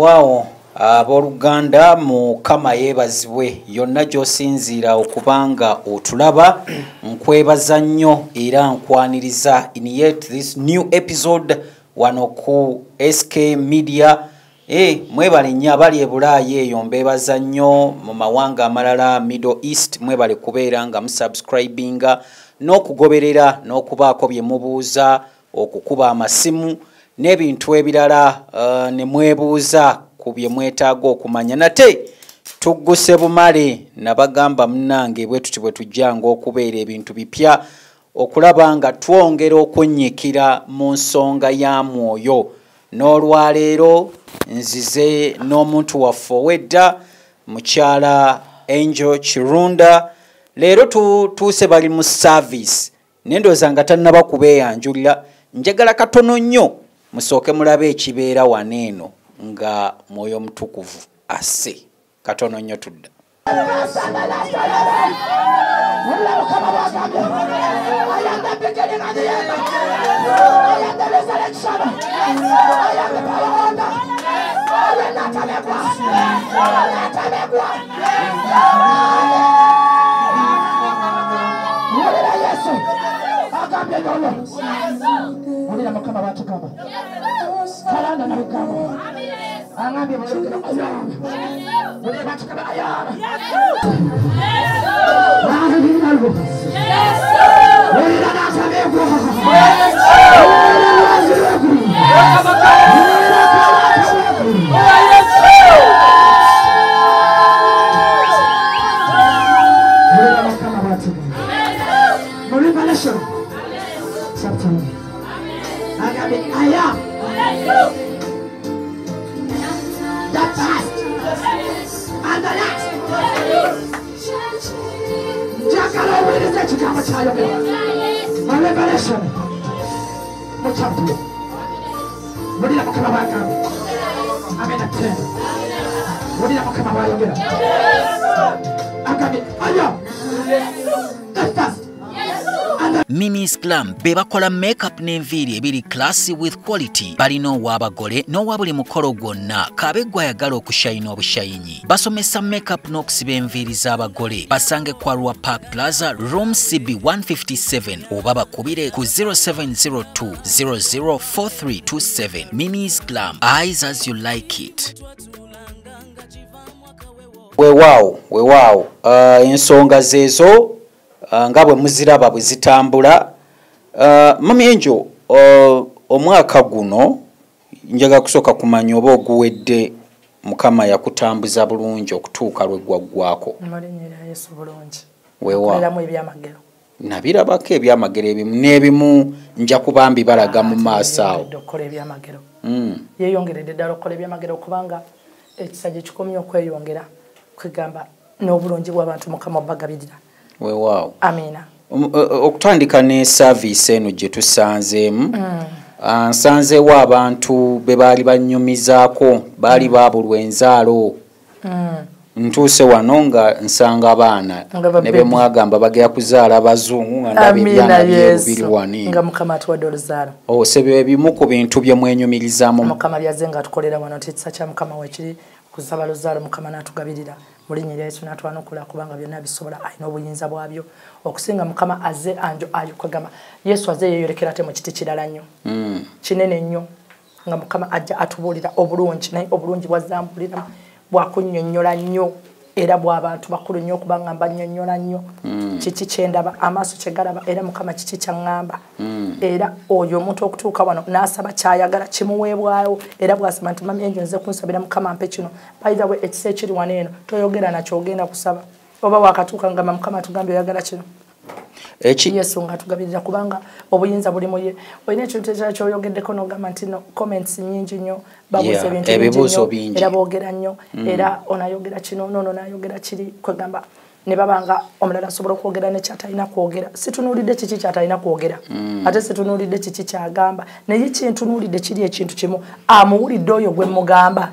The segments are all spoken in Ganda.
Wow, Uganda Mukama yebazibwe yonna gy'osinziira okubanga otulaba nkwebaza nnyo era nkwaniriza in yet this new episode wano ku SK Media. Mwebale nnyo abali e Bulaayi eyo mbeebaza nnyo mu mawanga amalala Middle East mwebale kubeera nga musubscribinga n'okugoberera n'okubaako bye mubuuza okukuba amasimu n'ebintu ebirala ne mwebuuza ku bye mwetaaga okumanya. Nate tugguse bumale nabagamba munnange bwe tuti bwe tujjanga okubeera ebintu bipya okulaba nga twongera okunnyikira mu nsonga ya mwoyo. N'olwaleero nzize n'omuntu waffe ow'edda mukyala Angel Kirunda. Leero tuuse bali mu service nendooza nga tannaba kubeeyanjulira. Njagala katono nnyo musooke mulabe ekibeera waneeno nga mwoyo mutukuvu ase. Katono nnyo tudda. Mimi's Glam bebakola makeup n'enviiri ebiri classy with quality. Balina ow'abagole n'owa buli mukolo gwonna kabeggwa ayagala okushayina obushayinyi. Basomesa makeup n'okusiba enviiri z'abagole. Basange kwa Rua Park Plaza Room CB 157 oba bakubire ku 0702 004327. Mimi's Glam, eyes as you like it. Weewaawo ensonga zeezo nga bwe muziraba bwe zitambula. Mami Angel, omwaka guno njaga kusooka kumanya oba oguwedde Mukama yakutambuza bulungi okutuuka lwe gwaggwako. Malinyira Yesu bulungi. Weewaawo. Ebyamagero. Nabirabako ebyamagero ebimu n'ebimu nja kubambi balaga mu maaso awo. Okukola ebyamagero. Yeeyongeredde ddala okukola ebyamagero kubanga ekisa gye kikomye okweyongera kwegamba n'obulungi bw'abantu Mukama bagabirira. Weewaawo. Amina. Okutandika ne service eno gye tusanzeemu. Nsanzeewo abantu be baali bannyumizaako baali baabulwa enzaalo. Ntuuse wano nga nsanga abaana ne be mwagamba bagera kuzaala abazungu nga ndaba ebyana biri wani. Nga Mukama atuwadde oluzaalo. Sebyo ebimu ku bintu bye mwenyumirizaamu. Mukama byaze nga atukolera wano tekisa kya Mukama weekiri kuzaba luzaalo Mukama n'atugabirira. Mulinyira Yesu n'atwana okula kubanga byonna bisobola alina obuyinza bwabyo okusinga Mukama aze anjo ayukagama. Yesu aze yeyolekera ate mu kiti kirala nnyo kinene nnyo nga Mukama ajja atubuulira obulungi naye obulungi bwazambulira bwakunnyonnyola nnyo era bw'abantu bakulu nnyo kubanga mbannyonnyola nnyo kiki kyendaba amaaso kye galaba era Mukama kiki kyaŋŋamba era oyo omuntu okutuuka wano n'asaba kyayagala kimuweebwayo era bw'asaba nti Mami Angel nze kunsabira Mukama mpe kino by the way ekisa ekiri wano eno toyogera nakyo ogenda kusaba oba wakatuuka ngamba Mukama atugambye oyagala kino Yesu nga atugabirira kubanga obuyinza buli mu ye. Olina ekintu ekirala ky'oyogeddeko n'ogamba nti no comments nnyingi nnyo babuuza ebintu bingi era boogera nnyo era onayogera kino nono nayogera kiri kwegamba ne babanga omulala asobola okwogera ne kyatalina kwogera. Situnuulidde kiki kyatalina kwogera ate situnuulidde kiki kyagamba naye kintunuulidde kiri ekintu kimu amuwulidde oyo gwe mugamba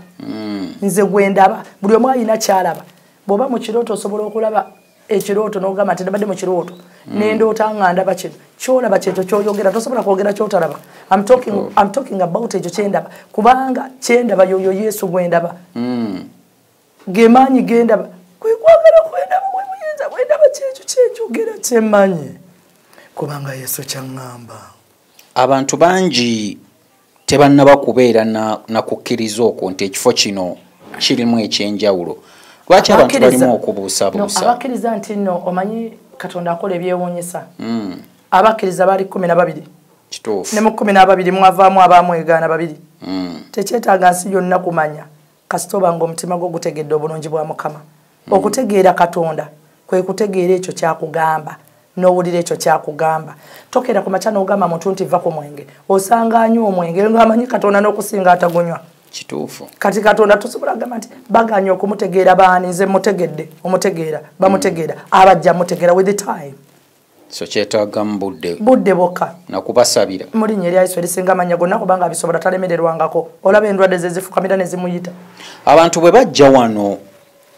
nze gwe ndaba buli omu alina kyalaba. Bw'oba mu kirooto osobola okulaba ekirooto n'ogamba nti nabadde mu kirooto n'endoota nga ndaba kino kyolaba kyekyo kyoyogera tosobola kwogera kyotalaba. I'm talking about ekyo kyendaba kubanga kyendaba yoyo Yesu gwendaba gemaanyi gendaba kwekwagala kwendaba kwendaba kyekyo kyenjogera kyemmanyi kubanga Yesu kyaŋŋamba. Abantu bangi tebannaba kubeera na kukkiriza okwo nti ekifo kino kirimu ekyenjawulo. Lwaki abantu balimu okubuusabuusa? Abakkiriza nti nno omanyi Katonda akola ebyewuunyisa. Abakkiriza baali 12. Kituufu. Ne mu 12 mwavaamu abamwegaana 2. Tekyetaaga nsi yonna kumanya kasita obanga omutima gwo gutegedde obulungi bwa Mukama. Okutegeera Katonda kwe kutegeera ekyo kyakugamba n'owulira ekyo kyakugamba. Tokera ku makya n'ogamba muntu nti va ku mwenge osanga anywa omwenge ng'amanyi Katonda n'okusinga atagunywa. Kituufu. Kati Katonda tusobola gamba nti baganya okumutegeera baani nze mutegedde omutegeera bamutegeera abajja mutegeera with the time. So kyetaaga mu budde bokka nakubasabira mu linnya erya Yesu erisinga amannya gonna kubanga abisobola talemererwangako olaba endwadde ze zifukamira ne zimuyita. Abantu bwe bajja wano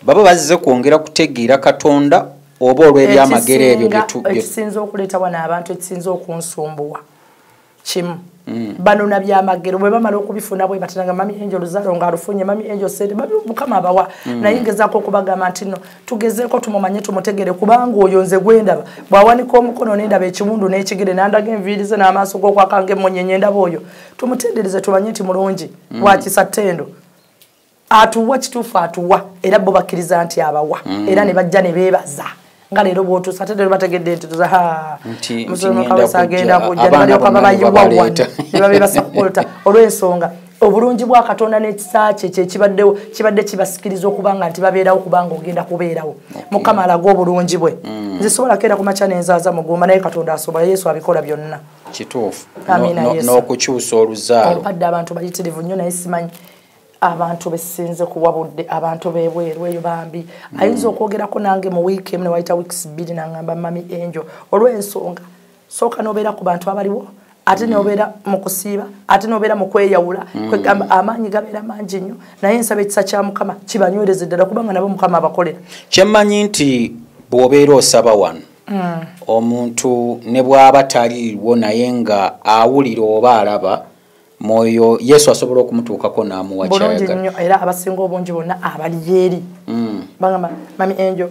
baba bazze kwongera kutegeera Katonda oba olw'ebyamagero ebyo ekisinza okuleeta wano abantu ekisinza okunsumbuwa kimu banona byamagero bwe bamala okubifuna bwe batinanga mami Angel Luzaro ng'alufunye mami Angel Sede babi Mukama abawa naye ngezaako okubagamba nti nno tugezeeko tumumanye tumutegere kubanga oyo nze gwendaba bw'awanika omukono n'endaba ekimundu n'ekigere n'andaga enviiri ze n'amaaso g'okwakanga emmonyenye endaba oyo tumutendereze tumanye nti mulungi bwakisa ttendo atuwa kituufu atuwa era bo bakkiriza nti abawa era ne bajja ne beebaza nga leero bw'otuusa ate leero bategedde nti tuza musomo kawesa agenda kujja ne balyoka babayiwa wano ne babeebasa kukolta olw'ensonga obulungi bwa Katonda n'ekisa kye kibadde kibasikiriza okubanga nti babeerawo kubanga ogenda kubeerawo. Mukama alaga obulungi bwe nze sobola keera ku makya n'enzaaza mugumba naye Katonda asobola Yesu abikola byonna. Kituufu. N'okukyusa oluzaalo olubadde abantu bayitirivu nnyo naye simanyi abantu besinze kuwabudde abantu bebweru eyo bambi ayinza okwogerako nange mu wiiki emu ne wayita weeks 2 nangamba mami Angel olw'ensonga sooka n'obeera ku bantu abaliwo ate n'obeera mu kusiiba ate n'obeera mu kweyawula kwegamba amaanyi gabeera mangi nnyo naye nsaba ekisa kya Mukama kibanywereze ddala kubanga nabo Mukama abakolera. Kyemmanyi nti bw'obeera osaba wano omuntu ne bw'aba taliiwo naye nga awulira oba alaba moyo Yesu asobola okumutuukako n'amuwa kyayagala. Bulungi nnyo era abasinga obungi bonna abali eri bangamba mami Angel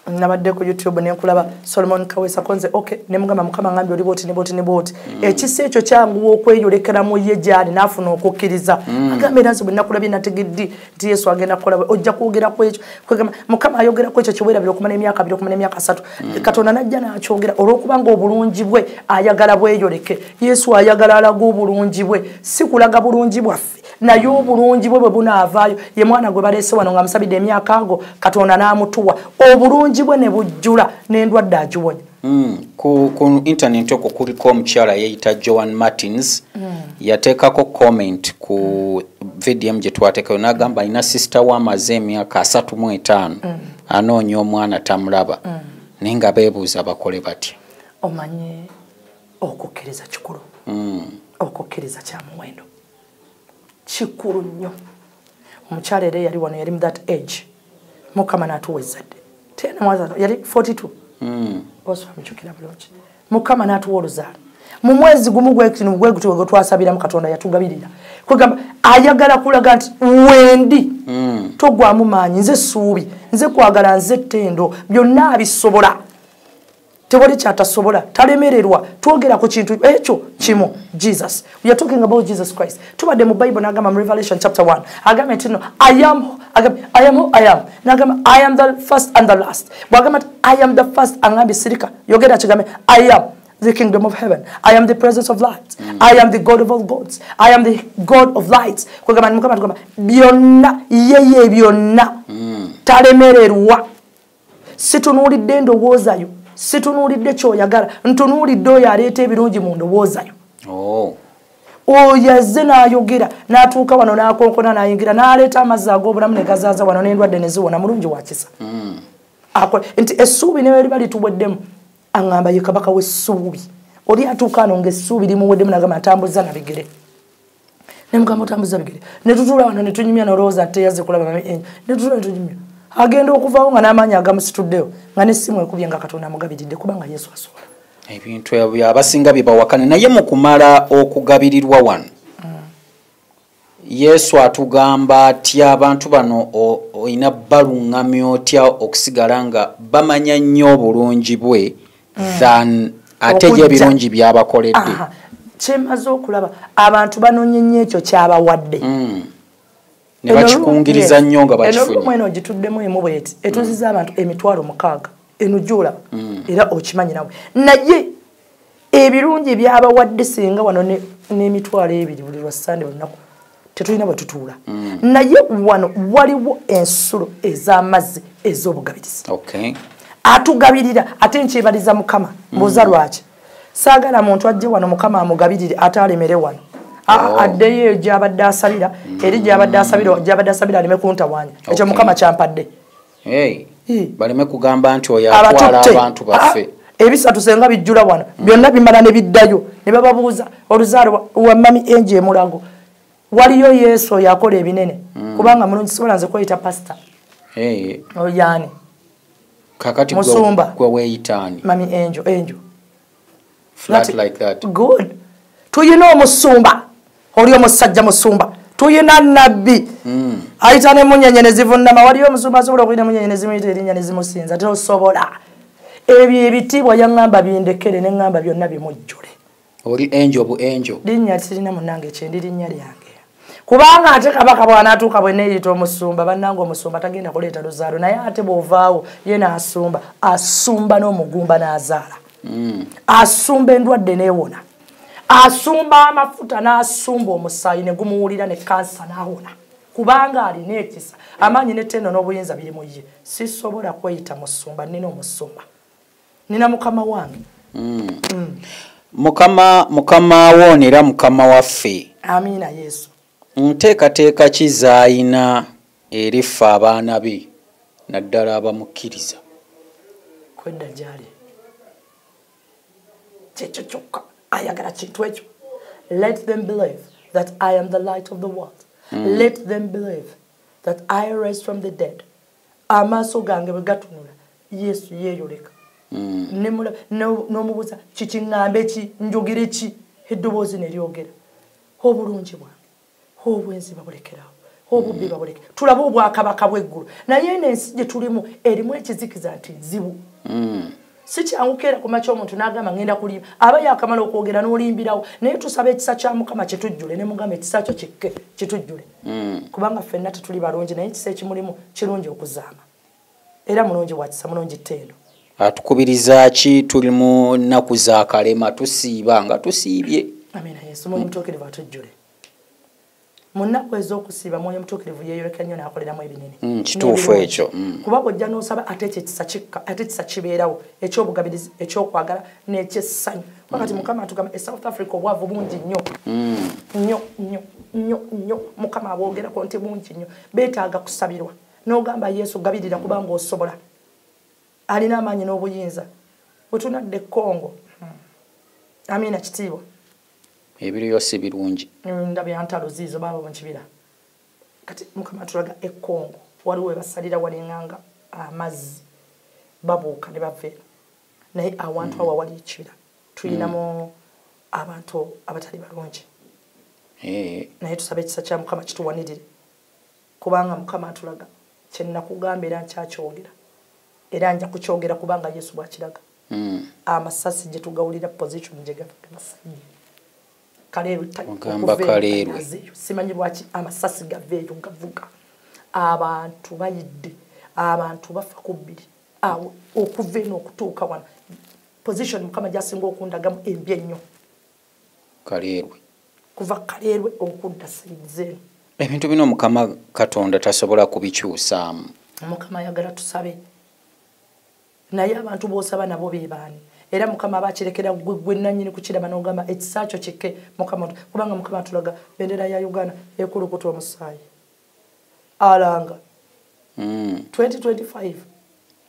nabadde ku YouTube ne nkulaba Solomon Kawesa konze okay ne mugamba Mukama ngambi oli boti ne boti ekisa ekyo kyangu okweyolekera mu ye gyali n'afuna okukkiriza agambe nazo bwe nakulabye nategeddi nti Yesu agenda kukola ojja kwogera ku ekyo kwegamba Mukama ayogera ku ekyo kiwera biro kumana emyaka 2 kumana emyaka 3 Katonda najja n'akyogera olw'okubanga obulungi bwe ayagala bweyoleke. Yesu ayagala alaga obulungi bwe si kulaga bulungi bwaffe naye obulungi bwe bunaavaayo ye mwana gwe baleese wano nga musabidde emyaka ago Katonda n'amutuwa obulungi bwe ne bujjula n'endwadde agiwonya. Ku internet okwo kuliko omukyala yeyita Joan Martins yateekako comment ku video gye twateekayo n'agamba alina sister w'amaze emyaka 35 anoonya omwana tamulaba naye nga beebuuza bakole batya. Omanye okukkiriza kikulu okukkiriza kya muwendo kikulu nnyo. Omukyala era yali wano yali mu that age Mukama n'atuwezadde tena mwaza yali 42 oso amchukira bulungi Mukama n'atuwa oluzaalo mu mwezi gumu gwe gutuwe twasabira mu Katonda yatugabirira kugamba ayagala kulaga nti wendi togwamu maanyi nze suubi nze kwagala nze ttendo byonna abisobola tewali kyatasobola talemererwa twogera ku kintu ekyo kimu Jesus. We are talking about Jesus Christ. Tubadde mu Bible nagamba mu Revelation chapter 1 agamba nti no I am who I am nagamba I am the first and the last bwagamba I am the first angambi sirika yogera kigambe I am the kingdom of heaven. I am the presence of light. I am the God of all gods. I am the God of lights. Kwegamba Mukama tugamba byonna yeye byonna talemererwa situnulidde ndowoozayo situnulidde kyoyagala ntunulidde oyo aleeta ebirungi mu ndowoozayo. Yazze n'ayogera n'atuuka wano n'akonkona n'ayingira n'aleeta amazzi ag'obulamu ne gazaaza wano n'endwadde ne ziwona mulungi wa kisa. Nti essuubi ne bali balituweddemu aŋŋamba ye kabaka w'essuubi oli atuuka ano ng'essuubi limuweddemu n'agamba ntambuza na bigere ne mugamba otambuza bigere ne tutuula wano ne tunyumya n'olowooza teyazze kulaba mami Angel ne tutuula ne tunyumya agenda okuvaawo nga n'amaanyi agamusituddeyo nga n'essimu ekubye nga Katonda amugabiridde kubanga Yesu asobola. Ebintu ebyo abasinga bye bawakane naye mu kumala okugabirirwa wano Yesu atugamba atya abantu bano olina baluŋŋamya otya okusigala nga bamanya nnyo obulungi bwe than ate y'ebirungi by'abakoledde. Kyemaze okulaba abantu banoonye nnyo ekyo kyabawadde ne bakikungiriza nnyo nga bakifunye. Eno mweno gituddemu emu bweti etuziza abantu emitwalo 6 enujula era okimanyi nawe naye ebirungi byabawadde singa wano n'emitwalo 2 buli lwa Sunday lunaku tetulina bwe tutuula naye wano waliwo ensulo ez'amazzi ez'obugabirizi atugabirira ate nkyebaliza Mukama mbuuza lwaki saagala muntu ajje wano Mukama amugabirire ate alemere wano addeyo gy'abadde asabira eri gy'abadde asabira aleme kuntawaanya ekyo Mukama kyampadde baleme kugamba nti oyo atwala abantu baffe ebisatu senga bijjula wano byonna bimala ne biddayo ne bababuuza oluzaalo wa mami Angel Mulago waliyo Yesu yakola ebinene kubanga mulungi sobola nze kweyita pastor oyani kakati musumba gwe weyitani mami Angel flat like that good tuyina omusumba oli omusajja musumba tuyina nabbi ayita ne munyenye ne zivunama waliyo omusumba asobola okuyina munyenye ne zimuyita erinnya ne zimusinza tosobola ebyo ebitibwa yaŋŋamba bindekere ne ŋŋamba byonna bimujjule oli Angel linnya sirina munnange kyendi linnya lyange kubanga ate kabaka bw'anaatuuka bwe neeyita omusumba bannange omusumba tagenda kuleeta luzaalo naye ate bw'ovaawo ye asumba n'omugumba n'azaala asumba endwadde n'ewona asumba amafuta n'asumba omusaayi ne gumuwulira ne kansa n'awona kubanga alina ekisa amaanyi n'ettendo n'obuyinza biri mu ye sisobola kweyita musumba nina omusumba nina Mukama wange Mukama woonera Mukama waffe amiina Yesu nteekateeka ki z'ayina eri ffe abaana be naddala abamukkiriza kwedda gyali kyekyo kyokka ayagala kintu ekyo let them believe that I am the light of the world let them believe that I raised from the dead amaaso gange bwe gatunula Yesu yeeyoleka n'omubuuza kikiŋŋambe ki njogere ki eddoboozi ne lyogera obulungi bwange obwenzi babulekerawo obubbi babulekera tulabe obwakabaka bw'eggulu naye n'ensi gye tulimu erimu ekizikiza nti nzibu si kyangu keera ku makya omuntu n'agamba ngenda kulimba aba yakamala okwogera n'olimbirawo naye tusaba ekisa kya Mukama kitujjule ne mugamba ekisa kyo kikke kitujjule kubanga ffenna tetuli balungi naye ekisa ekimulimu kirungi okuzaama era mulungi bwakisa mulungi ttendo atukubiriza ki tuli mu nnaku za kalema tusiiba nga tusiibye amina Yesu mwoyo mutuukirivu atujjule mu nnaku ez'okusiiba mwoyo mutuukirivu yeeyoleka nnyo n'akoleramu ebinene kituufu ekyo kuba bw'ojja n'osaba ate ekisa kikka ate ekisa kibeerawo eky'obugabirizi ekyokwagala n'ekyessanyu wakati Mukama atugamba e South Africa obwavu bungi nnyo Mukama abwogerako nti bungi nnyo beetaaga kusabirwa n'ogamba Yesu gabirira kubanga osobola alina amaanyi n'obuyinza wetunadde Congo amina kitiibwa ebiriyo si birungi ndabya ntalo ziizo baba mu kibira kati Mukama tulaga e Congo waliwo webasalira walinganga amazzi babuuka ne baveera naye awantu awo wali ekibira tuyinamu abantu abatali balungi naye tusabe ekisa kya Mukama kituwanirire kubanga Mukama atulaga kyenakugamba era nkyakyogera era nja kukyogera kubanga Yesu bw'akiraga amasasi gye tugawulira position gye gavasajja kaleerwe simanyi lwaki amasasi gaveeyo gavuga abantu bayidde abantu bafa ku Bbiri okuva eno okutuuka wano position Mukama gyasinga okundagamu embi ennyo kaleerwe kuva kaleerwe okudda sayizeeno ebintu bino Mukama Katonda tasobola kubikyusaamu Mukama ayagala tusabe naye abantu b'osaba nabo beebaani era Mukama abakirekera gwe nannyini kukiraba n'ogamba ekisa kyo kikke Mukama kubanga Mukama atulaga bendera ya Uganda ekulukuta omusaayi alanga 2025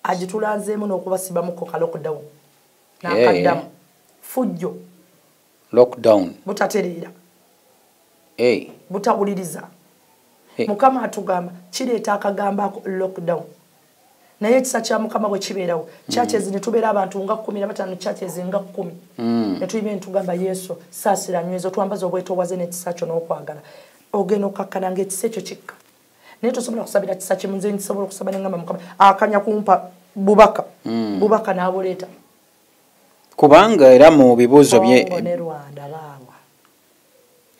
agitulanzeemu n'okubasibamuko ka lockdown n'akaddamu fujjo lockdown butatereera butawuliriza Mukama atugamba kireeta akagamba ako lockdown naye ekisa kya mukama bwe kibeerawo churches ne tubeera abantu nga 15 churches nga 10 ne tuyime ntugamba Yesu saasira nywezo twambaza obwetoowaze n'ekisa kyo n'okwagala ogenda okakkana ng'ekisa ekyo kikka naye tosobola kusabira kisa kimu nze nsobola okusaba ne ngamba mukama akanya kumpa bubaka n'abuleeta kubanga era mu bibuuzo bye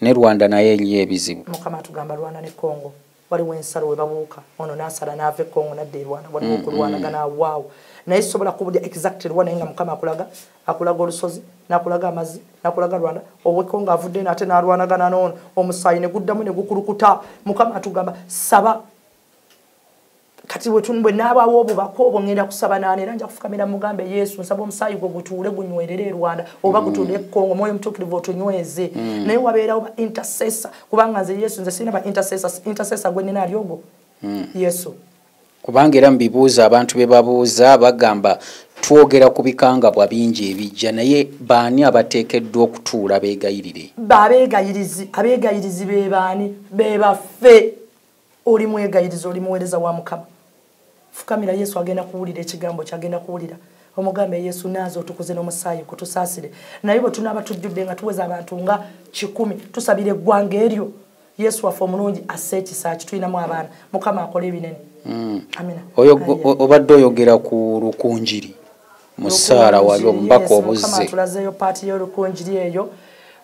ne Rwanda naye eriyo ebizibu mukama tugamba Rwanda ne Congo waliwo ensalo we babuuka ono n'asala n'ava e Congo n'adda e Rwanda waliwo okulwanagana awaawo naye sobola kubulya exactly Rwanda naye nga mukama akulaga olusozi n'akulaga amazzi n'akulaga Rwanda oweko ng'avudde n'ate n'alwanagana n'ono omusaayi ne guddamu ne gukulukuta mukama atugamba saba kati bwe n'abaawo obubaka obwo ngenda kusaba naani era nja kufukamira mugambe Yesu nsaba omusaayi gwo gutuule gunywerere e Rwanda oba gutuule e Congo mwoyo mutuukirivu otunyweze naye wabeerawo ba intercessor kubanga nze Yesu nze sirina ba intercessor gwe nina ali ogwo Yesu kubanga era mu bibuuzo abantu be babuuza bagamba twogera ku bikangabwa bingi ebijja naye baani abateekeddwa okutuula beegayirire abeegayirizi be baani be baffe oli mwegayiriza oli muweereza wa mukama fukamira Yesu agenda kuwulira ekigambo kyagenda kuwulira omugambe Yesu naazo otukuze n'omusaayi kutusaasire naye bwe tunaaba tujjudde nga tuweza abantu nga 10 tusabire eggwanga eryo Yesu waffe omulungi asse ekisa kitulinamu abaana mukama akola ebinene amina obadde oyogera ku lukunjiri mu ssaala wali omubaka obuzze mukama atulazeeyo paati y'olukunjiri eyo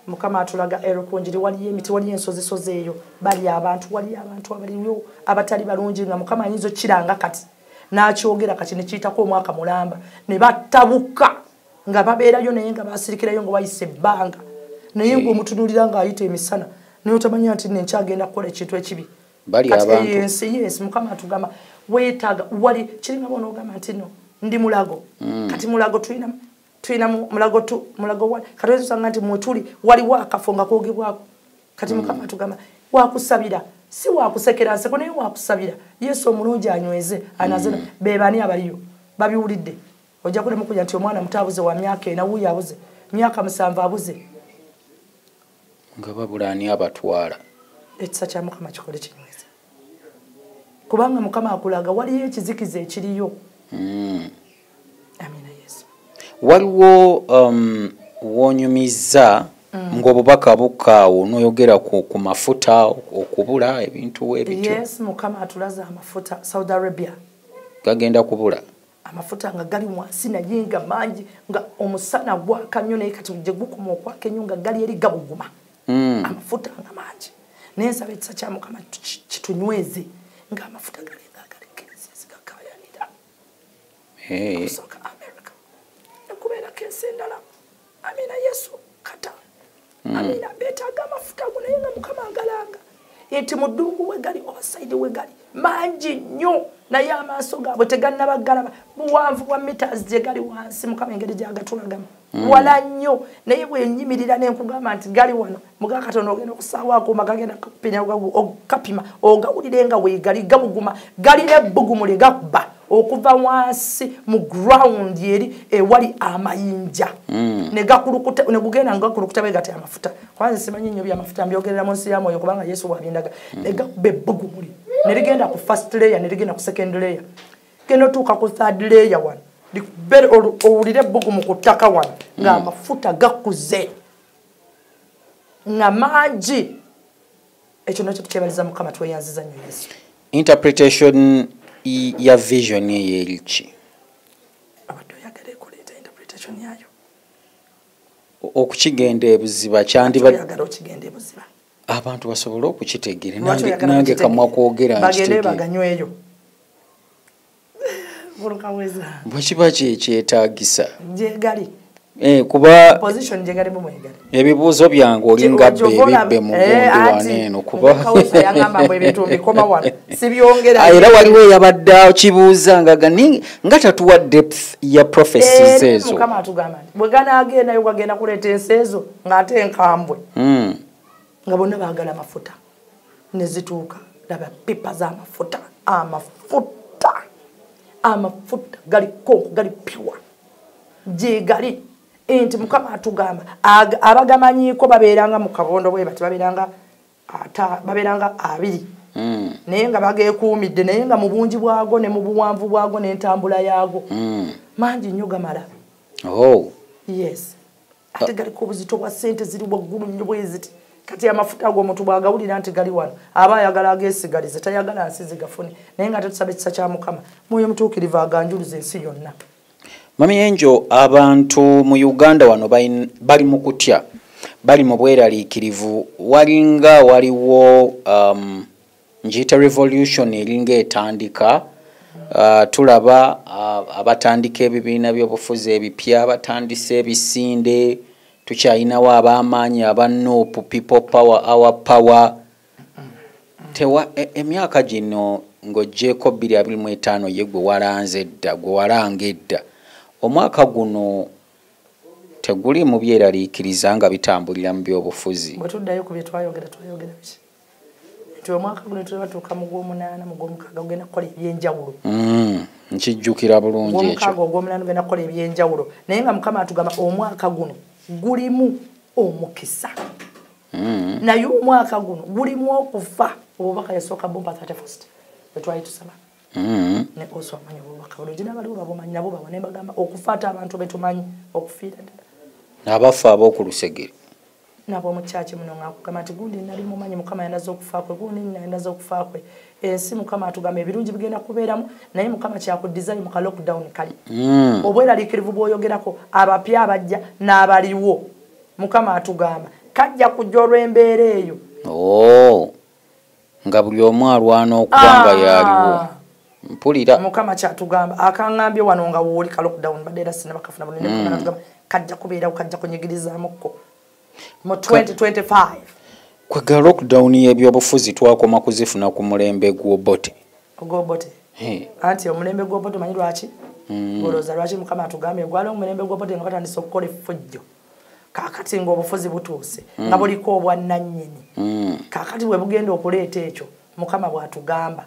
mukama atulaga erukunjiri wali emiti wali ensozisozi eyo bali abantu abaliyo abatali balungi nga mukama ayinza kiranga kati n'akyogera kati ne kiyitako omwaka mulamba ne batabuka nga babeerayo naye nga basirikirayo nga bayise ebbanga naye ng'omutunulira ng'ayita emisana naye otamanya nti nenkyagenda kukola ekintu ekibi bali abantu yes mukama atugamba weetaaga wali kiringa bona ogamba nti no ndi mulago kati mulago tulina mulago wali kati tusanga nti mwetuli waliwo akafo nga koogibwako kati mukama atugamba wakusabira si wakusekera nseko naye wakusabira Yesu omulungi anyweze anazena beebani abaliyo babiwulidde ojja kulemu kujja nti omwana mutaabuze wa myaka 4 wuuyo abuze myaka 7 abuze nga babulaani abatwala ekisa kya mukama kikole kinyweze kubanga mukama akulaga waliyo ekizikiza ekiriyo amina Yesu waliwo wonyumiza ng'obubaka bukaawo noyogera ku mafuta okubula ebintu ebityo yes mukama atulaza amafuta Saudi Arabia gagenda kubula amafuta nga gali wansi naye nga mangi nga omusana gwaka nnyo naye kati gye gukoma okwaka ennyo nga gali eri gabuguma amafuta nga mangi naye nsaba ekisa kya mukama kitunyweze nga amafuta gali kensi gakayanira okusoka America nekubeera kensi endala amina Yesu kata amina beetaaga amafuta go naye nga mukama agalanga nti mu ddungu we gali obasaidi we gali mangi nnyo naye amaaso gaabwe tegannabagalaba buwanvu bwa meters gye gali wansi mukama engeri gyagatulagamu wala nnyo naye bwenyimirira nenkugamba nti gali wano muga Katonda ogenda okusaawa akuuma gagenda okapima ogawulire nga weegali gabuguma gali nebbugumu lye gakuba okuva wansi mu ground eri ewali amayinja ne gakulukuta ne gugenda ngakulukuta begate amafuta kwanza simanyi nnyo byamafuta mbyogerera mu nsi ya mwoyo kubanga Yesu bwabindaga ne gakuba ebbugumu lye ne ligenda ku first layer ne ligenda ku second layer genda tuuka ku third layer wano owulire ebbugumu ku ttaka wano nga amafuta gakuze nga mangi ekyo nakyo tukyebaliza mukama tweyanziza nnyo Yesu interpretation ya vision eyo eriki abadde oyagala ekoleeta interpretation yayo okukigenda ebuziba oyagala okigenda ebuziba abantu basobole okukitegeera nange kamwa kwogera bagende baganyweyo bwe kiba kyetaagisa gyegali kuba position gyegali mumwegali ebibuuzo byange olinga bebibbe mu gundi waneeno kuba era waliwo eyabadde kibuuza nga tatuwa depth ya prophecies ezo mukama atugamba nti bwe ganaagendayo gagenda kuleeta ensi ezo ng'ate enkambwe nga bonna baagala amafuta ne zituuka laba pipa z'amafuta amafuta gali konko gali piwa gyegali enti mukama atugamba abagamanyiiko babeeranga mu kabondo bwe bati babeeranga 2 naye nga bageekuumidde naye nga mu bungi bwago ne mu buwanvu bwago n'entambula yaago mangi nnyo gamala. Yes, ate galiko obuzito bwa ssente ziri waggulu nnyo bweziti. Kati amafuta ago omuntu bw'agawulira nti gali wano aba ayagala ageesigalize tayagala nsi zigafune naye nga tetusaba ekisa kya Mukama Mwoyo Mutuukirivu aganjuluza ensi yonna. Mami Angel, abantu mu Uganda wano bali mu kutya, bali mu bweraliikirivu, walinga waliwo njiyita revolution eringa etandika. Tulaba abatandika ebibiina by'obufuzi ebipya, batandise ebisinde, tukyayinawo ab'amaanyi aba Nuupu, People Power, Our Power. Emyaka gino ng'oggyeko 2025 ye gwe walanze dda, gwe walanga edda. Omwaka guno teguli mu byeraliikiriza nga bitambulira mu by'obufuzi. Bwe tuddayo ku bye twayogera biki? Nti omwaka guno tulabatuuka mu gw'omunaana mu gw'omukaaga ogenda kukola ebyenjawulo. Nkijjukira bulungi ekyo. Omukaaga ogw'omunaana ogenda kukola ebyenjawulo. Naye nga Mukama atugamba omwaka guno gulimu omukisa. Naye omwaka guno gulimu okufa. Obubaka yasooka bomba 31st. Bwe twali tusaba. Ne oso amanyi obubaka olugina baliwo babumanyi nabo bawa ne bagamba okufaata abantu betumanyi okufiira ddala. Abafa ab'okulusegere. Nabo mu kyaki muno ngakugamba nti gundi nali mumanyi Mukama yandaza okufa kwe gundi yandaza okufa kwe. Ensi Mukama atugamba ebirungi bigenda kubeeramu naye Mukama kyakudizayi mu ka lockdown kali. Obweraliikirivu bw'oyogerako abapya abajja n'abaliwo Mukama atugamba kajja kujja olw'embeera eyo. Nga buli omu alwana okuba nga yaliwo. Mpulira Mukama kyatugamba akaŋŋambye wano nga wooli ka lockdown badde era sinna bakafuna bonna Mukama atugamba kajja kubeerawo kajja kunyigirizaamuko mu 2025. Kwega lockdown y'ebyobufuzi twakoma kuzifuna ku mulembe gw'obote. Gw'obote. Anti omulembe gw'obote manyi lwaki? Olowooza lwaki Mukama atugambye gwaliwo omulembe gw'obote nga batandise okukola effujjo. Kaakati ng'obufuzi butuuse nga buliko obwannannyini. Kaakati bwe bugenda okuleeta ekyo Mukama bw'atugamba.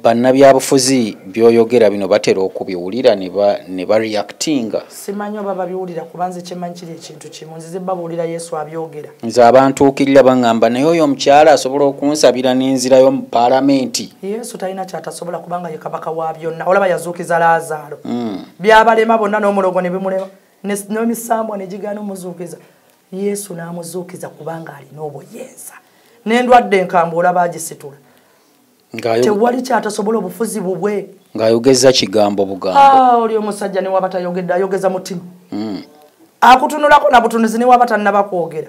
Bannabyabufuzi byoyogera bino batera okubiwulira ne bareactinga. Simanyi oba babiwulira kubanze kyemmanyi kiri ekintu kimu nzize babuulira Yesu abyogera. Nze abantu okirira baŋŋamba naye oyo omukyala asobola okunsabira n'enzirayo mu paalamenti. Yesu talina kyatasobola kubanga ye kabaka wa byonna. Olaba yazuukiza Laazaalo. Byabalema bonna n'omulogo ne bimulema n'emisambwa ne gigaana omuzuukiza. Yesu n'amuzuukiza kubanga alina obuyinza. N'endwadde enkambwe olaba agisitula. Tewali kyatasobola obufuzi bubwe. Ng'ayogeza kigambo bugambo. Oli omusajja ne waba tayogedde ayogeza mutima. Akutunulako na butunuzi ne waba tannaba kwogera.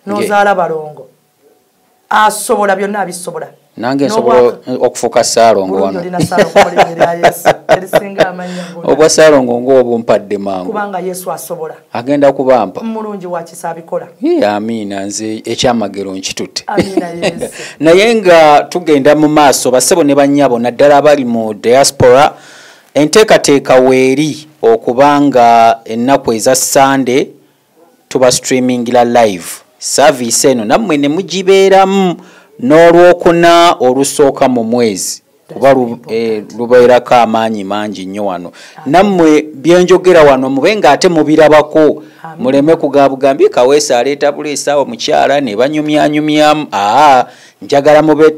N'ozaala balongo. Asobola byonna abisobola. Nange nsobola okufuuka Ssaalongo wano. Obwa Ssaalongo ng'obumpadde mangu. Kubanga Yesu asobola. Agenda kubampa. Mulungi wa kisa abikola. Amiina, nze ekyamagero nkitutte. Amiina Yesu. Naye nga tugenda mu maaso bassebo ne bannyabo naddala abali mu diaspora enteekateeka weeri okubanga ennaku eza Sunday tuba streamingira live service eno nammwe ne mugibeeramu n'olwokuna olusooka mu mwezi kuba lubeerako amaanyi mangi nnyo wano. Nammwe byenjogera wano mube ng'ate mubirabako muleme kugabugambye Kaweesa aleeta buleesa omukyala ne banyumyanyumyamu. Njagala mube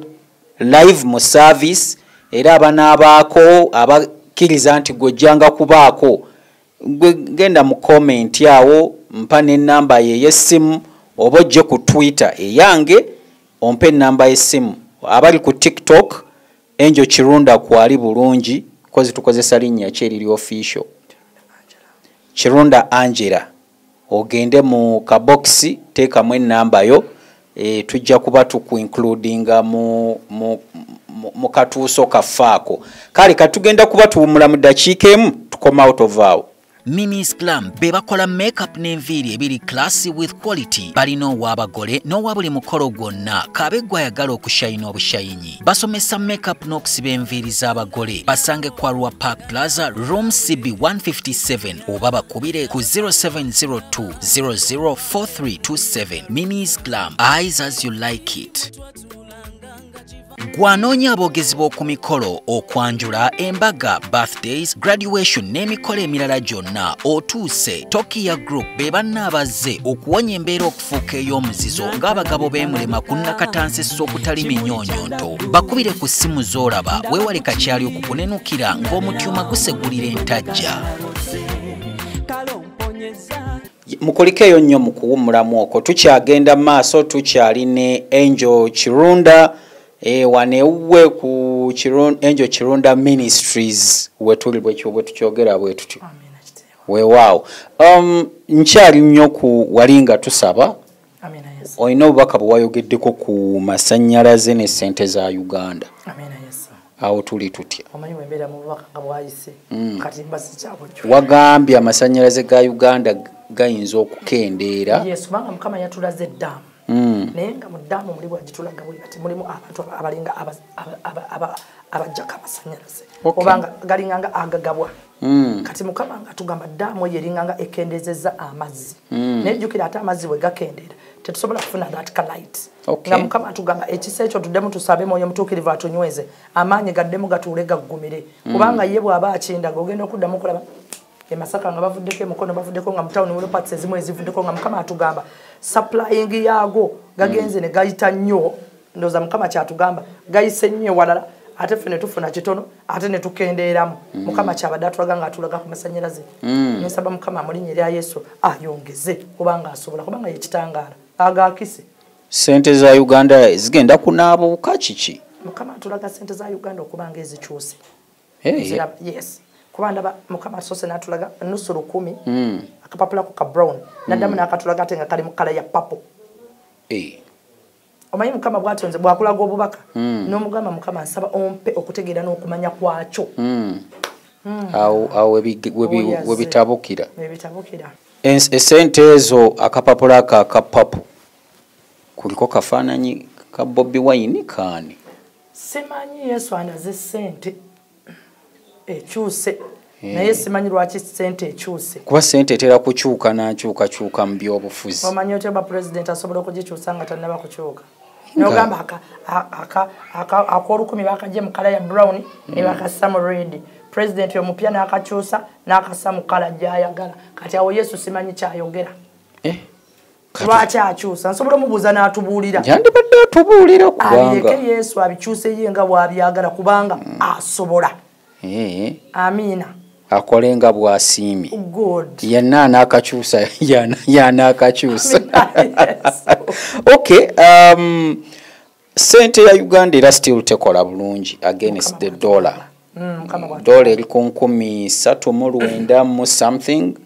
live mu service era abanaabaako abakkiriza nti gw'ojjanga kubaako genda mu comment awo mpa n'ennamba ye y'essimu oba ojje ku Twitter eyange ompe ennamba y'essimu. Abali ku TikTok Angel Kirunda kwali bulungi kozi tukozesa linnya ki eriri official Kirunda Angela. Ogende mu kaboxi teekamu ennamba yo tujja kuba includinga mu katuuso kafaako. Kale katugenda kuba tuwumula mu dakiika emu tukoma out of awo. Mimi's Glam bebakola makeup n'enviiri ebiri classy with quality. Balina ow'abagole n'owa buli mukolo gwonna kabeggwa ayagala okushayina obushayinyi. Basomesa makeup n'okusiba enviiri z'abagole. Basange kwa Rua Park Plaza Room CB 157 oba bakubire ku 0702 004327. Mimi's Glam, eyes as you like it. Gwanoonya aboogezi b'oku mikolo okwanjula embaga birthdays graduation n'emikolo emirala gyonna otuuse Tokia Group be bannaabazze okuwonya embeera okufuuka ey'omuzizo ng'abagabo b'emulema ku nnakatansi okutali minyonyonto. Bakubire ku ssimu z'olaba weewale kakyali okukunenukira ng'omutyuma gusegulira entajja. Mukolikeyo nnyo mu kuwummulamu okwo. Tukyagenda mu maaso, tukyali ne Angel Kirunda wanewe ku Angel Kirunda Ministries wetuli bwe tukyogera bwe tutyo. Weewaawo. Nkyali nnyo ku walinga tusaba. Olina obubaka bwe wayogeddeko ku masannyalaze ne ssente za Uganda. Awo tuli tutya. Wagambye amasannyalaze ga Uganda gayinza okukendeera. Yes, kubanga Mukama yatulaze eddamu. Naye nga mu ddamu muli bwagitulaga buli kati mulimu abantu abalinga abajjako amasannyalaze. Obanga galinganga agagabwa. Kati Mukama nga tugamba ddamu eyo eringanga ekendezezza amazzi. Naye jjukira ate amazzi bwe gakendeera tetusobola kufuna that light. Nga Mukama atugamba ekisa ekyo tuddemu tusabe Mwoyo Mutuukirivu atunyweze amaanyi gaddemu gatuule gaggumire. Kubanga ye bw'aba akindaga ogenda okuddamu okulaba Masaka nga bavuddeko emukono bavuddeko nga mutawuni waliwo parts ezimu ezivuddeko nga Mukama atugamba supplying yaago gagenze ne gayita nnyo. Ndowooza Mukama kyatugamba gayise nnyo walala ate ffe ne tufuna kitono ate ne tukendeeramu. Mukama kyabadde atulaga nga atulaga ku masannyalaze. Nsaba Mukama mu linnya erya Yesu ayongeze kubanga asobola kubanga yekitangaala agaakise. Ssente za Uganda zigenda kunaabuuka kiki? Mukama atulaga ssente za Uganda okubanga ezikyuse. Yes. Kubanda Mukama sose natulaga nusu 10 akapapula ku ka brown naddamu nakatulaga ate nga kali mu kala ya purple. Omanyi Mukama bwatonze bwakulaga obubaka n'omugamba Mukama nsaba ompe okutegeera n'okumanya kwakyo. Awo webitabukira. Essente ezo akapapula aka purple kuliko kafaananyi ka Bobi Wine kaani. Simanyi Yesu anaze ssente ekyuse naye simanyi lwaki ssente ekyuse. Kuba ssente etera kukyuka n'akyukakyuka mu by'obufuzi. Omanyi otya ba president asobola okugikyusa nga tannaba kukyuka. N'ogamba ak'olukumi bakajja mu kala ya brown ne bakassa mu red. President omupya n'akakyusa n'akassa mu kala gy'ayagala. Kati awo Yesu simanyi kyayogera. Lwaki akyusa? Nsobola omubuuza n'atubuulira. Yandibadde atubuulira kubanga. Aleke Yesu abikyuse ye nga bw'abyagala kubanga asobola. Amina. Akolenga bwasiimi. Good. Yenna anakakyusa yanakakyusa. Okay, sente ya Uganda era still tekola bulungi against the dollar. Dollar eri ku 3.9 mu something.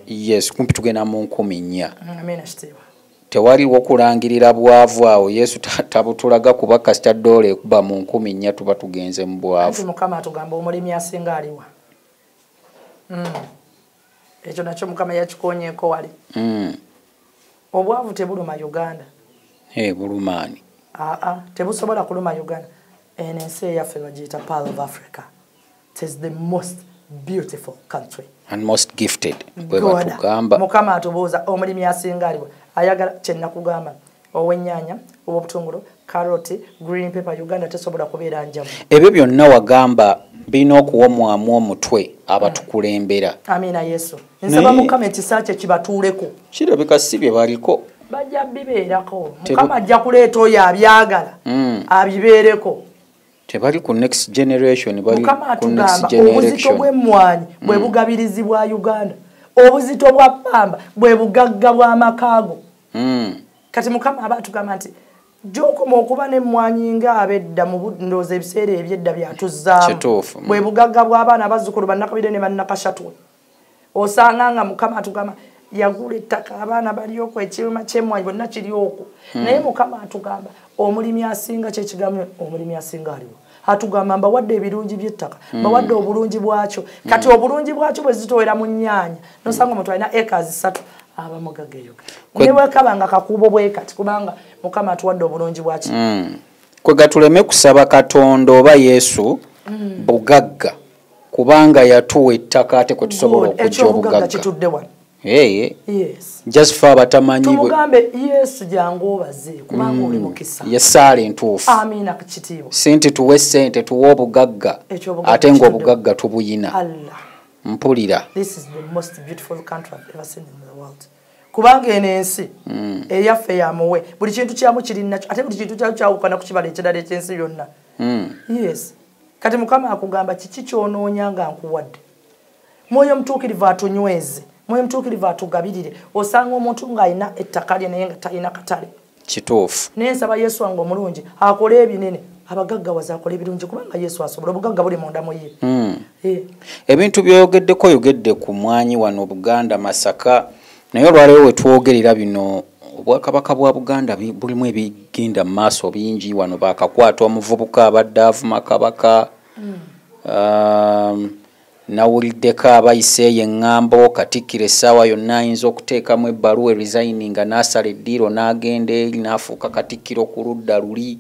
Yes, kumpi tugenda mu 4. Amina shitiwa. Tewaliwo okulangirira bwavu awo. Yesu tabutulaga kuba kasita dola ekuba mu 4 tuba tugenze mu bwavu. Mukama atugamba omulimi asinga aliwa. Ekyo nakyo Mukama yakikonyeeko wali. Obwavu tebuluma Uganda. Bulumaani. Tebusobola kuluma Uganda. Ensi eyaffe bagiyita Pearl of Africa. It is the most beautiful country. And most gifted. Mukama atubuuza omulimi asinga aliwa. Ayagala kyenakugamba ow'ennyaanya obutungulu karoti green pepper Uganda tesobola kubeera njamu. Ebyo byonna wagamba birina okuwomwamu omutwe abatukulembera. Amina Yesu. Nsaba Mukama ekisa kye kibatuuleko. Kirabika si bye baliko. Bajja bibeerako. Mukama ajja kuleeta oyo abyagala abibeereko. Tebali ku next generation bali ku next generation. Obuzito bw'emmwanyi bwe bugabirizibwa Uganda. Obuzito bwa pamba bwe bugagga bwa makaago. Kati Mukama abatugamba nti gy'okoma okuba n'emmwanyi ng'abedda mu ndowooza ebiseera ebyedda byatuzzaamu. Bwe bugagga bw'abaana abazzukulu bannakabire ne bannakashatwe. Osanga nga Mukama atugamba yagula ettaka abaana bali okwo ekiruma ky'emmwanyi bonna kiri okwo. Naye Mukama atugamba omulimi asinga kyekigambo omulimi asinga aliwo. Atugamba mbawadde ebirungi by'ettaka, mbawadde obulungi bwakyo. Kati obulungi bwakyo bwe zitowera mu nnyaanya nosanga omuntu alina acres 3 abamugaga eyo. Ne bwekabanga kakuubo bwe kati kubanga Mukama atuwadde obulungi bwakyo. Kwega tuleme kusaba Katonda oba Yesu bugagga kubanga yatuwa ettaka ate kwe tusobola okujja obugagga. Kitudde wano. Yes. Just for abatamanyi tumugambe Yesu jangu obaze kubanga oli mukisa. Yesaale entuufu. Amina kukitiibwa. Sente tuwe sente tuwe obugagga ate ng'obugagga tubuyina. Allah. Mpulira. This is the most beautiful country I've ever seen in the world. Kubanga eno ensi eyaffe yamuwe buli kintu kyamu kiri nakyo ate buli kintu kyawukana ku kibala ekirala ekyensi yonna. Yes. Kati Mukama akugamba kiki kyonoonya nga nkuwadde. Mwoyo mutuukirivu atunyweze. Mwoyo mutuukirivu atugabirire. Osanga omuntu ng'alina ettaka lye naye nga talina katale. Kituufu. Naye nsaba Yesu wange omulungi akole ebinene. Abagaggawaza akole ebirungi kubanga Yesu asobola obugagga buli munda mu ye. Ebintu by'oyogeddeko oyogedde ku mwanyi wano Buganda Masaka naye olwaleero we twogerera bino obwakabaka bwa Buganda bulimu ebigenda mu maaso bingi wano baakakwata omuvubuka abadde avuma kabaka. Nawuliddeko abayiseeyo eŋŋambo Katikkiro essaawa yonna ayinza okuteekamu ebbaluwa resigning nga n'asala eddiiro n'agenda eri n'afuuka Katikkiro ku ludda luli.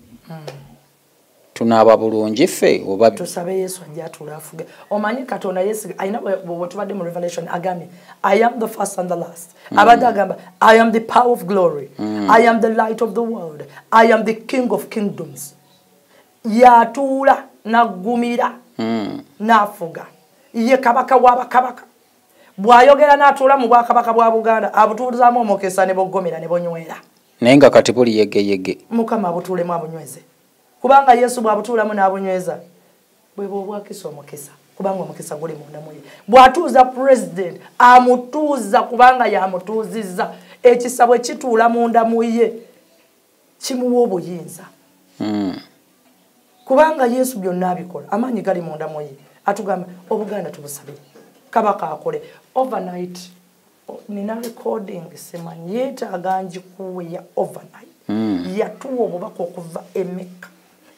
Tunaaba bulungi ffe oba tusabe Yesu ajja atuula afuge. Omanyi Katonda Yesu ayina bwe tubadde mu Revelation agambye I am the first and the last. Abadde agamba I am the power of glory. I am the light of the world. I am the king of kingdoms. Yatuula n'aggumira n'afuga. Ye kabaka w'abakabaka. Bw'ayogera n'atuula mu bwakabaka bwa Buganda abutuulizaamu omukisa ne boggomera ne bonywera. Naye nga kati buli yegeyege. Mukama abutuulemu abunyweze. Kubanga Yesu bw'abutuulamu n'abunyweza bwe bw'obwakisa omukisa kubanga omukisa guli munda mu ye. Bw'atuuza president amutuuza kubanga yamutuuzizza ekisa bwe kituula munda mu ye kimuwa obuyinza. Kubanga Yesu byonna abikola amaanyi gali munda mu ye. Atugamba Obuganda tubusabire kabaka akole overnight. Nina recording semanyi yeetaaga njikuwe ya overnight. Yatuwa obubaka okuva Emeka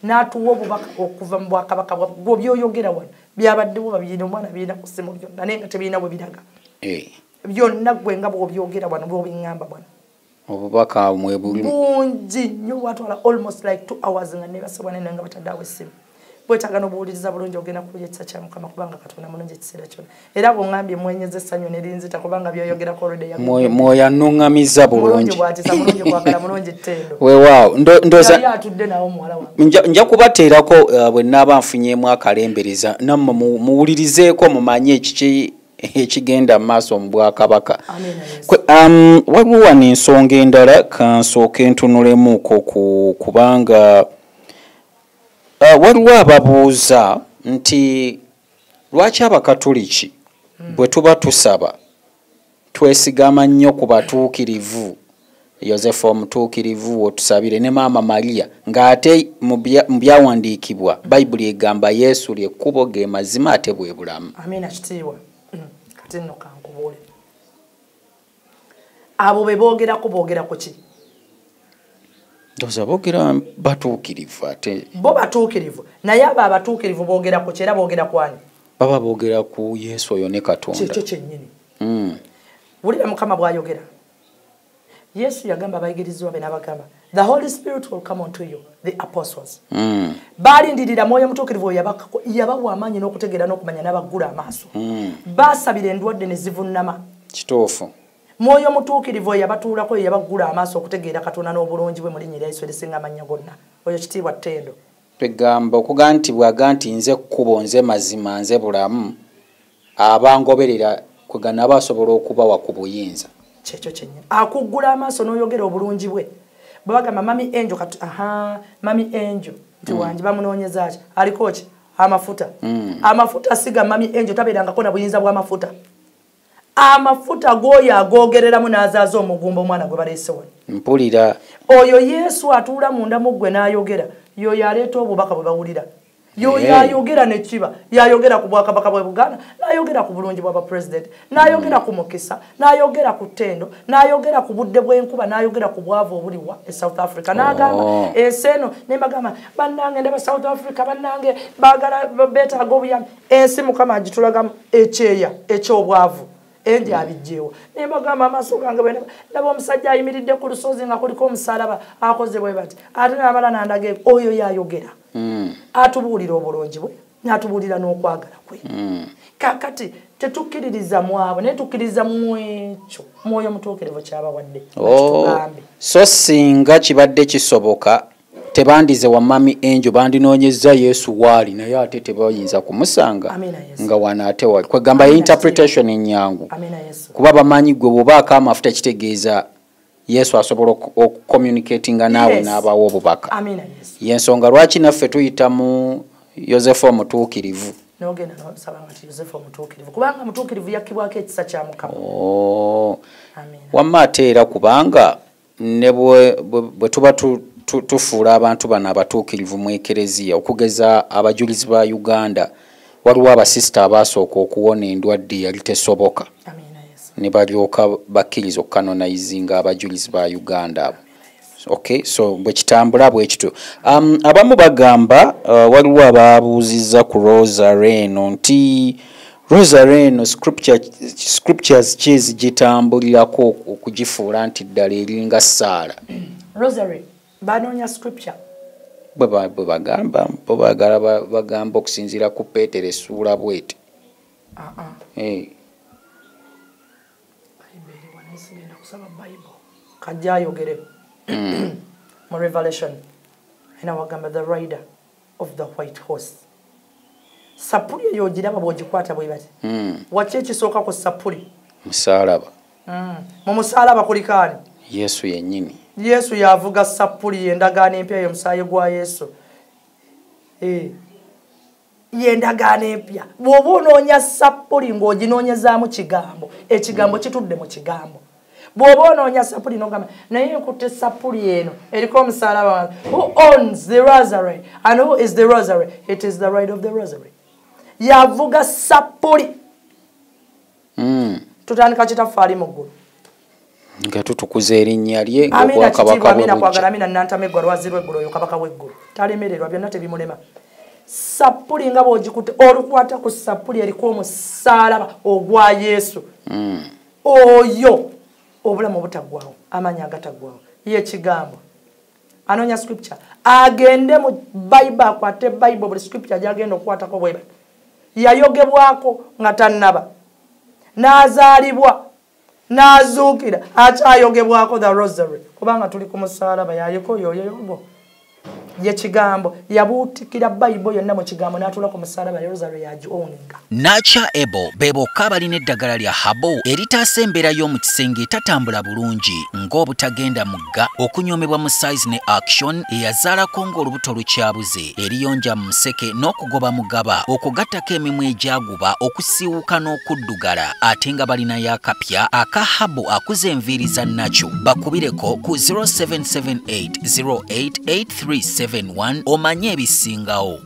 n'atuwa obubaka okuva mu bwakabaka bwo byoyogera wano byabaddewo babirina omwana birina ku ssimu byonna naye nga tebirina bwe biraga. Byonna gwe nga bw'obyogera wano bw'obiŋŋamba wano. Obubaka mwebuli bungi nnyo bwatwala almost like 2 hours nga nebasabwa naye nga bataddeawo essimu. Bwetaaga n'obuwuliriza bulungi ogenda kulyetsa kya Mukama kubanga Katonda mulungi ekiseera kyonna. Era bw'oŋŋambye mwenyeza essanyu ne linzita kubanga byoyogerako oludde yaggwa. Mwoyo annuŋŋamiza bulungi. Mulungi bw'atiisa mulungi kwagala mulungi ttendo. Weewaawo ndooza yali atudde nawo muwala wange. Nja kubateerako bwe nnaaba nfunyeemu akalembereza nammwe muwulirizeeko mumanye ekiki ekigenda mu maaso mu Bwakabaka. Waliwo wano ensonga endala kansooke ntunulemuuko kubanga waliwo ababuuza nti lwaki Abakatoliki bwe tuba tusaba twesigama nnyo ku batuukirivu Yosefu omutuukirivu otusabire ne Maama Maria ng'ate mu byawandiikibwa Bayibuli egamba Yesu ly'ekkubo ge mazima ate bwe bulamu. Amina kitiibwa. Kati nno kankubuule. Abo be boogerako boogera ku ki? Ndoza boogera batuukirivu ate. Bo batuukirivu naye abo abatuukirivu boogera ku ki era boogera ku ani? Baba boogera ku Yesu oyo ne Katonda. Kyekyo kyennyini. Wulira Mukama bw'ayogera. Yesu yagamba abayigirizwa be n'abagamba the Holy Spirit will come onto you, the apostles. Baalindirira mwoyo mutuukirivu yabawa amaanyi n'okutegeera n'okumanya n'abaggula amaaso. Baasabira endwadde ne zivunnama. Kituufu. Mwoyo mutuukirivu yabatuulako yabaggula amaaso okutegeera Katonda n'obulungi bwe mu linnya lya Yesu erisinga amannya gonna. Oyo kitiibwa ttendo. Twegamba okuga nti bwaga nti nze kkubo nze mazima nze bulamu abangoberera kwegana basobola okubawa ku buyinza. Kyekyo kyennyini. Akuggula amaaso n'oyogera obulungi bwe. Bwe bagamba Mami Angel Mami Angel nti wangi bamunoonyeza ki aliko ki amafuta. Amafuta siga Mami Angel tabeerangako na buyinza bw'amafuta. Amafuta goyo agoogereramu n'azaaza omugumba omwana gwe baleese wano. Mpulira. Oyo Yesu atuula munda mu ggwe n'ayogera yoyo aleeta obubaka bwe bawulira. Yoyo ayogera ne kiba yayogera ku Bwakabaka bwe Buganda n'ayogera ku bulungi bwa president n'ayogera ku mukisa n'ayogera ku ttendo n'ayogera ku budde bw'enkuba n'ayogera ku bwavu obuliwa e South Africa n'agamba enseno ne bagamba bannange ndaba South Africa bannange baagala beetaaga obuyambi ensi Mukama agitulagamu ekyeya eky'obwavu endi abijjeewo ne bagamba amaaso gange bwe ndaba omusajja ayimiridde ku lusozi nga kuliko omusalaba akoze bwe bati ate n'amala n'andaga oyo yayogera. Atubuulira obulungi bwe n'atubuulira n'okwagala kwe. Kakati tetukkiririza mu abo naye tukkiriza mu ekyo mwoyo omutuukirivu ky'abawadde. So singa kibadde kisoboka tebandize wa Mami Angel bandinoonyeza Yesu waali naye ate tebayinza kumusanga nga wana ate wali kwegamba interpretation ennyangu kuba bamanyi gwe bw'obaako amafuta kitegeeza Yesu asobola okucommunicatinga naawe n'abawo obubaka. Y'ensonga lwaki naffe tuyita mu Yosefu omutuukirivu. N'ogenda n'osaba nti Yosefu omutuukirivu kubanga mutuukirivu yakkibwako ekisa kya Mukama. Wamma ate era kubanga ne bwe tuba tufuula abantu bano abatuukirivu mu ekereziya okugeza abajulizi ba Uganda waliwo abasista abaasooka okuwona endwadde yali tesoboka ne balyoka bakkiriza okukanonizinga abajulizi ba Uganda abo. Okay, so bwe kitambula bwe kito. Abamu bagamba waliwo ababuuzizza ku Rosareno nti Rosareno scriptures gitambulirako okugifuula nti ddala eringa Saala. Rosary banoonya scripture bwe bagamba bagamba okusinziira ku Peetero essuula bwete. Kajja ayogere mu Revelation ena wagamba the rider of the white horse. Sapuli eyo ogiraba bw'ogikwata bwe bati waki ekisooka ku sapuli? Musaalaba. Mu musaalaba kulikaani Yesu yennyini. Yesu yavuga sapuli endagaano empya y'omusaayi gwa Yesu. Yendagaano empya bw'oba onoonya sapuli ng'oginoonyezaamu kigambo ekigambo kitudde mu kigambo. Bw'oba onoonya sapuli n'ogamba naye nkutte sapuli eno eriko omusaalaba. Who owns the rosary and who is the rosary? It is the ride of the rosary. Yavuga sapuli. Tutandika kitaffe ali mu ggulu nga tutukuza erinnya lye ng'obwakabaka bwe kwagala amina nantameggwa lwazi lw'eggulu oyo kabaka w'eggulu talemererwa byonna tebimulema. Sapuli nga bw'ogikutte olukwata ku sapuli eriko omusaalaba ogwa Yesu oyo obulamu obutaggwawo amaanyi agataggwawo ye kigambo. Anoonya scripture agende mu Bible akwate Bible buli scripture gy'agenda okukwatako bwe bati yayogebwako nga tannaba n'azaalibwa n'azuukira akyayogebwako the rosary kubanga tuli ku musaalaba yaliko yoyoyogo ye kigambo yabuutikira Bible yonna mu kigambo n'atula ku musaalaba rosary yagiowninga. Nacha Ebo bebokka balina eddagala lya habo eritaasa embeera y'omu kisenge etatambula bulungi ng'obutagenda mugga okunyomebwa mu size ne action eyazaalako ng'olubuto lukyabuze eriyonja mu museke n'okugoba mugaba okugattako emimwa egyaguba okusiiwuka n'okuddugala ate nga balinayo akapya aka habo akuza enviiri za Nacho bakubireko ku 0778 088371 omanye ebisingawo.